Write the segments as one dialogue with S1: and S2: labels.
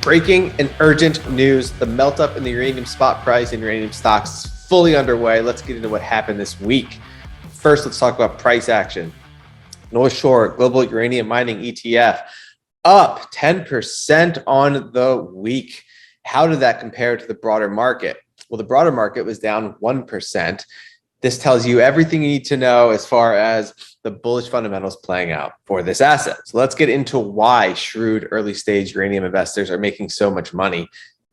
S1: Breaking and urgent news. The melt up in the uranium spot price and uranium stocks is fully underway. Let's get into what happened this week. First, let's talk about price action. North Shore Global Uranium Mining ETF up 10% on the week. How did that compare to the broader market? Well, the broader market was down 1%. This tells you everything you need to know as far as the bullish fundamentals playing out for this asset. So let's get into why shrewd early stage uranium investors are making so much money.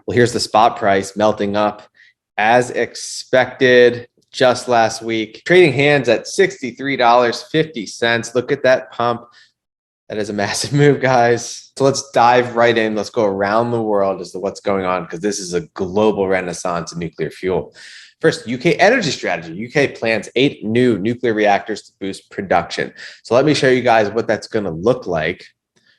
S1: Well, here's the spot price melting up as expected just last week, trading hands at $63.50. Look at that pump. That is a massive move, guys. So let's dive right in. Let's go around the world as to what's going on, because this is a global renaissance in nuclear fuel. First, UK energy strategy. UK plans 8 new nuclear reactors to boost production. So let me show you guys what that's going to look like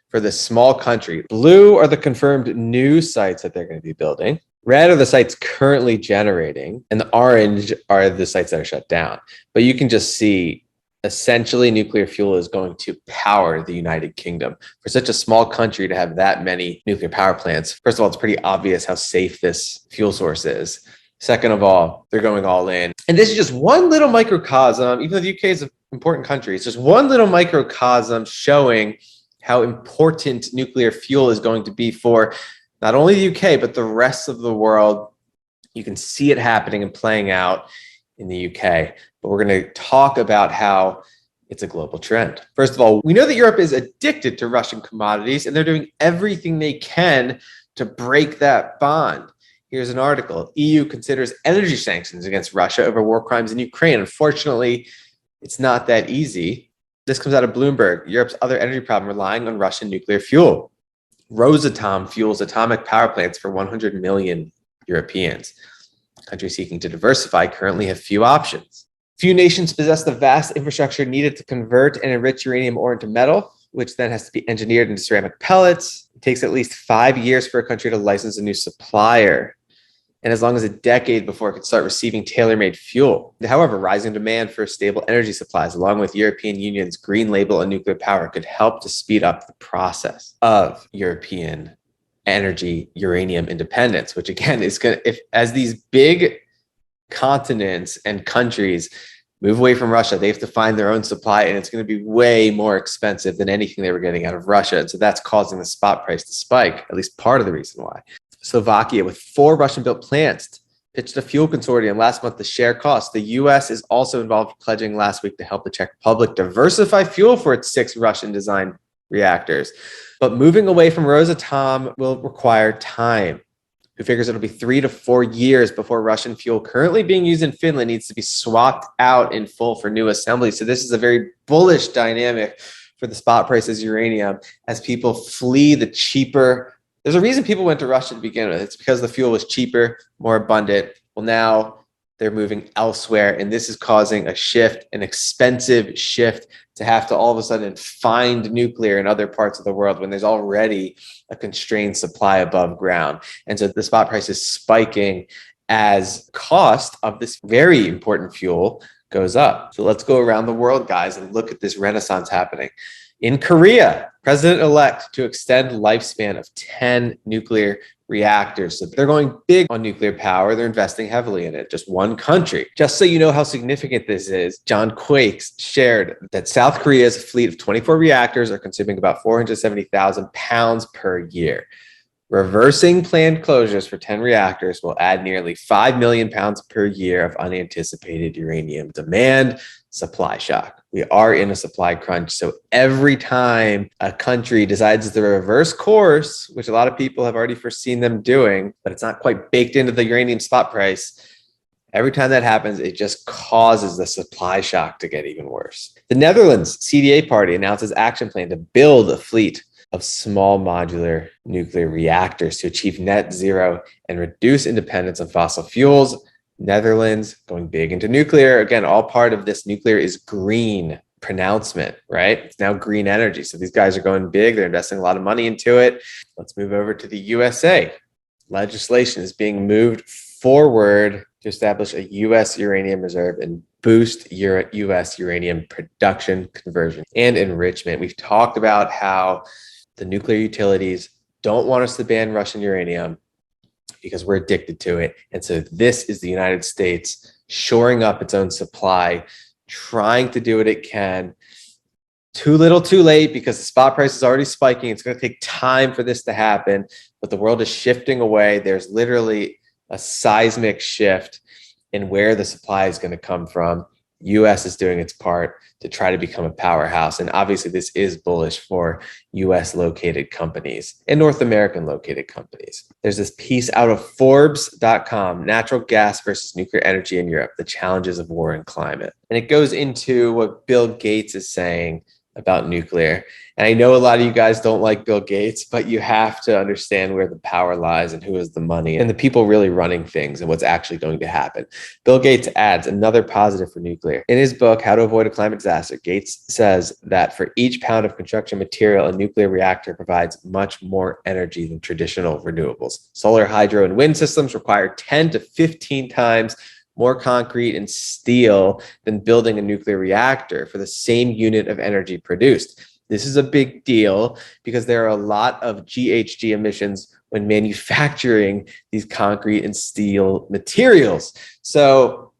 S1: for this small country. Blue are the confirmed new sites that they're going to be building. Red are the sites currently generating, and the orange are the sites that are shut down. But you can just see, essentially, nuclear fuel is going to power the United Kingdom. For such a small country to have that many nuclear power plants, first of all, it's pretty obvious how safe this fuel source is. Second of all, they're going all in. And this is just one little microcosm, even though the UK is an important country, it's just one little microcosm showing how important nuclear fuel is going to be for not only the UK, but the rest of the world. You can see it happening and playing out in the UK. But we're going to talk about how it's a global trend. First of all, we know that Europe is addicted to Russian commodities, and they're doing everything they can to break that bond. Here's an article. EU considers energy sanctions against Russia over war crimes in Ukraine. Unfortunately, it's not that easy. This comes out of Bloomberg. Europe's other energy problem relying on Russian nuclear fuel. Rosatom fuels atomic power plants for 100 million Europeans. Countries seeking to diversify currently have few options. Few nations possess the vast infrastructure needed to convert and enrich uranium ore into metal, which then has to be engineered into ceramic pellets. It takes at least 5 years for a country to license a new supplier, and as long as a decade before it could start receiving tailor-made fuel. However, rising demand for stable energy supplies, along with European Union's green label on nuclear power, could help to speed up the process of European energy uranium independence, which again is going to, as these big continents and countries move away from Russia, they have to find their own supply, and it's going to be way more expensive than anything they were getting out of Russia. And so that's causing the spot price to spike, at least part of the reason why. Slovakia, with 4 Russian-built plants, pitched a fuel consortium last month to share costs. The U.S. is also involved, pledging last week to help the Czech Republic diversify fuel for its 6 Russian-designed reactors. But moving away from Rosatom will require time. Who figures it'll be 3 to 4 years before Russian fuel currently being used in Finland needs to be swapped out in full for new assembly. So this is a very bullish dynamic for the spot prices of uranium as people flee the cheaper. There's a reason people went to Russia to begin with. It's because the fuel was cheaper, more abundant. Well, now they're moving elsewhere, and this is causing a shift, an expensive shift, to have to all of a sudden find nuclear in other parts of the world when there's already a constrained supply above ground. And so the spot price is spiking as cost of this very important fuel goes up. So let's go around the world, guys, and look at this renaissance happening. In Korea, president-elect to extend lifespan of 10 nuclear reactors. So they're going big on nuclear power. They're investing heavily in it. Just one country. Just so you know how significant this is, John Quakes shared that South Korea's fleet of 24 reactors are consuming about 470,000 pounds per year. Reversing planned closures for 10 reactors will add nearly 5 million pounds per year of unanticipated uranium demand. Supply shock. We are in a supply crunch. So every time a country decides to reverse course, which a lot of people have already foreseen them doing, but it's not quite baked into the uranium spot price, every time that happens, it just causes the supply shock to get even worse. The Netherlands CDA party announces action plan to build a fleet of small modular nuclear reactors to achieve net zero and reduce dependence on fossil fuels. Netherlands going big into nuclear. Again, all part of this nuclear is green pronouncement, right? It's now green energy. So these guys are going big. They're investing a lot of money into it. Let's move over to the USA. Legislation is being moved forward to establish a U.S. uranium reserve and boost U.S. uranium production, conversion, and enrichment. We've talked about how the nuclear utilities don't want us to ban Russian uranium because we're addicted to it. And so this is the United States shoring up its own supply, trying to do what it can. Too little, too late, because the spot price is already spiking. It's going to take time for this to happen, but the world is shifting away. There's literally a seismic shift in where the supply is going to come from. US is doing its part to try to become a powerhouse. And obviously this is bullish for US located companies and North American located companies. There's this piece out of Forbes.com, natural gas versus nuclear energy in Europe, the challenges of war and climate. And it goes into what Bill Gates is saying about nuclear. And I know a lot of you guys don't like Bill Gates, but you have to understand where the power lies and who has the money and the people really running things and what's actually going to happen. Bill Gates adds another positive for nuclear. In his book, How to Avoid a Climate Disaster, Gates says that for each pound of construction material, a nuclear reactor provides much more energy than traditional renewables. Solar, hydro, and wind systems require 10 to 15 times more concrete and steel than building a nuclear reactor for the same unit of energy produced. This is a big deal because there are a lot of GHG emissions when manufacturing these concrete and steel materials. So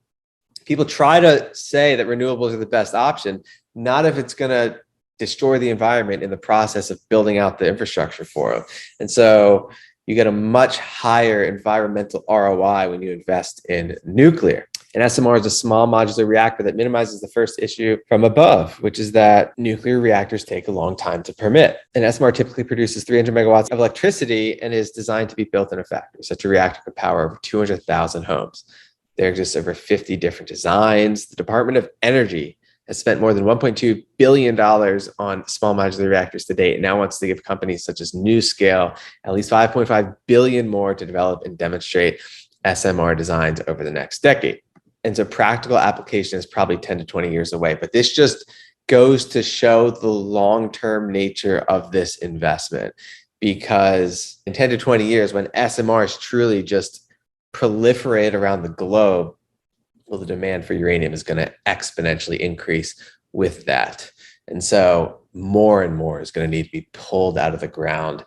S1: people try to say that renewables are the best option, not if it's going to destroy the environment in the process of building out the infrastructure for them. And so you get a much higher environmental ROI when you invest in nuclear. An SMR is a small modular reactor that minimizes the first issue from above, which is that nuclear reactors take a long time to permit. An SMR typically produces 300 megawatts of electricity and is designed to be built in a factory. Such a reactor could power over 200,000 homes. There exist over 50 different designs. The Department of Energy has spent more than $1.2 billion on small modular reactors to date, and now wants to give companies such as NuScale at least $5.5 billion more to develop and demonstrate SMR designs over the next decade. And so practical application is probably 10 to 20 years away, but this just goes to show the long-term nature of this investment, because in 10 to 20 years, when SMRs truly just proliferate around the globe, well, the demand for uranium is going to exponentially increase with that. And so more and more is going to need to be pulled out of the ground.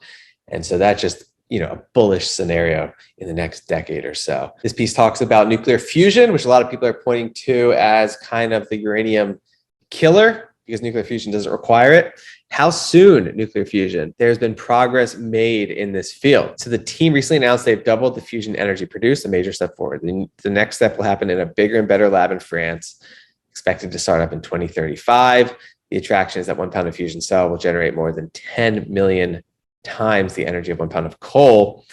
S1: And so that's just, a bullish scenario in the next decade or so. This piece talks about nuclear fusion, which a lot of people are pointing to as kind of the uranium killer because nuclear fusion doesn't require it. How soon nuclear fusion? There's been progress made in this field. So the team recently announced they've doubled the fusion energy produced, a major step forward. The next step will happen in a bigger and better lab in France, expected to start up in 2035. The attraction is that 1 pound of fusion cell will generate more than 10 million times the energy of 1 pound of coal.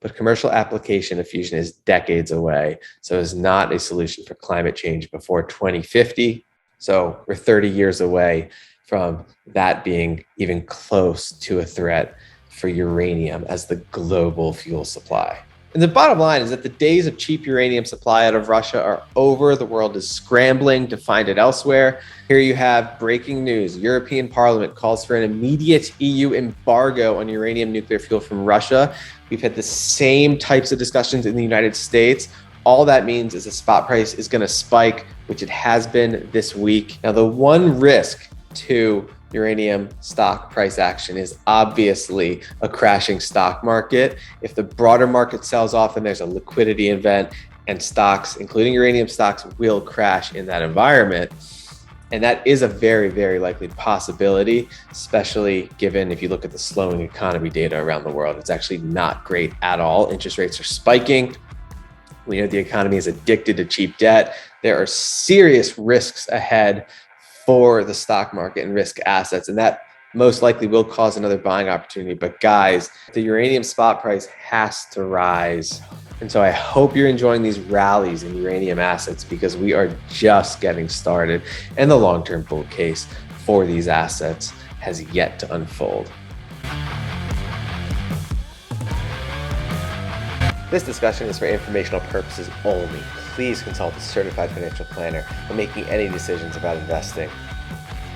S1: But commercial application of fusion is decades away. So it's not a solution for climate change before 2050. So we're 30 years away from that being even close to a threat for uranium as the global fuel supply. And the bottom line is that the days of cheap uranium supply out of Russia are over. The world is scrambling to find it elsewhere. Here you have breaking news. European Parliament calls for an immediate EU embargo on uranium nuclear fuel from Russia. We've had the same types of discussions in the United States. All that means is the spot price is going to spike, which it has been this week. Now, the one risk to uranium stock price action is obviously a crashing stock market. If the broader market sells off, then there's a liquidity event and stocks, including uranium stocks, will crash in that environment. And that is a very, very likely possibility, especially given if you look at the slowing economy data around the world. It's actually not great at all. Interest rates are spiking. We know the economy is addicted to cheap debt. There are serious risks ahead for the stock market and risk assets, and that most likely will cause another buying opportunity. But guys, the uranium spot price has to rise. And so I hope you're enjoying these rallies in uranium assets, because we are just getting started and the long-term bull case for these assets has yet to unfold. This discussion is for informational purposes only. Please consult a certified financial planner when making any decisions about investing.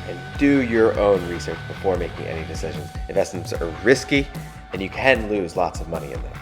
S1: And do your own research before making any decisions. Investments are risky, and you can lose lots of money in them.